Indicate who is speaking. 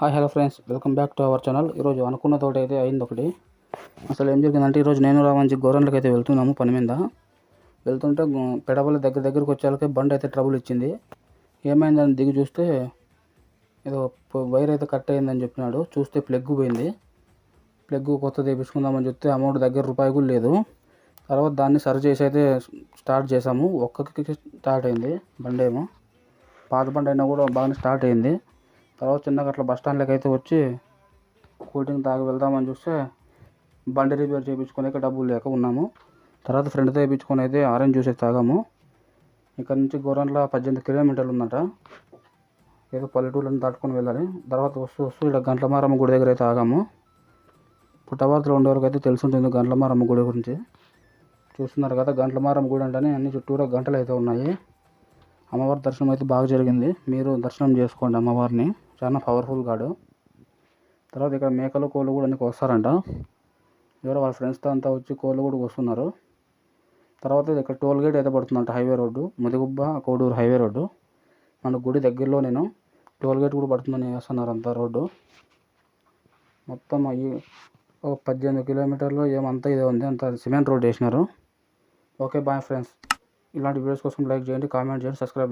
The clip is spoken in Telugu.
Speaker 1: Hi hello friends, welcome back to our channel. ఈరోజు అనుకున్న తోట అయితే అయింది ఒకటి. అసలు ఏం జరిగిందంటే, ఈరోజు నేను రావంచి గోరంట్లకి అయితే వెళ్తున్నాము పని మీద. వెళ్తుంటే పెడబల్లి దగ్గరికి వచ్చేళ్ళకి బండి అయితే ట్రబుల్ ఇచ్చింది. ఏమైందని దిగి చూస్తే ఏదో వైర్ అయితే కట్ అయిందని చెప్పినాడు. చూస్తే ప్లగ్ పోయింది. ప్లగ్ కొత్తది వేయించుకుందామని చెప్తే అమౌంట్ దగ్గర రూపాయి కూడా లేదు. తర్వాత దాన్ని సరి చేసి అయితే స్టార్ట్ చేసాము. ఒక్కకి స్టార్ట్ అయింది బండి ఏమో. పాత బండి అయినా కూడా బాగానే స్టార్ట్ అయింది. తర్వాత చిన్నగా అట్లా బస్ స్టాండ్లోకి అయితే వచ్చి కూల్ డ్రింక్ తాగి వెళ్దామని చూస్తే బండి రిపేర్ చేయించుకోలేక డబ్బులు లేక ఉన్నాము. తర్వాత ఫ్రెండ్తో వేయించుకొని అయితే ఆరెంజ్ జ్యూస్ అయితే తాగాము. ఇక్కడ నుంచి గోరంట్ల 18 కిలోమీటర్లు ఉందట. ఏదో పల్లెటూళ్ళని దాటుకొని వెళ్ళాలి. తర్వాత వస్తూ ఇక్కడ గంట్లమారమ్మ గుడి దగ్గర అయితే ఆగాము. పుట్టవర్తిలో ఉండేవారికి అయితే తెలుసుంటుంది గంట్లమారమ్మ గుడి గురించి. చూస్తున్నారు కదా, గంట్లమారమ్మ గుడి అంటేనే అన్ని చుట్టూరా గంటలు అయితే ఉన్నాయి. అమ్మవారి దర్శనం అయితే బాగా జరిగింది. మీరు దర్శనం చేసుకోండి అమ్మవారిని, చాలా పవర్ఫుల్ గాడు. తర్వాత ఇక్కడ మేకలు కోళ్ళు కూడా అన్నీ వస్తారంట. ఎవరో వాళ్ళ ఫ్రెండ్స్తో అంతా వచ్చి కోళ్ళు కూడా వస్తున్నారు. తర్వాత ఇక్కడ టోల్ గేట్ అయితే పడుతుందంట, highway road, Mudigubba Koduru highway road. మన గుడి దగ్గరలో నేను టోల్ గేట్ కూడా పడుతుందని వేస్తున్నారు అంతా రోడ్డు. మొత్తం ఈ 18 కిలోమీటర్లు ఏమంతా ఇదే ఉంది, అంత సిమెంట్ రోడ్ వేసినారు. Okay bye friends. ఇలాంటి వీడియోస్ కోసం లైక్ చేయండి, కామెంట్ చేయండి, సబ్స్క్రైబ్ చేయండి.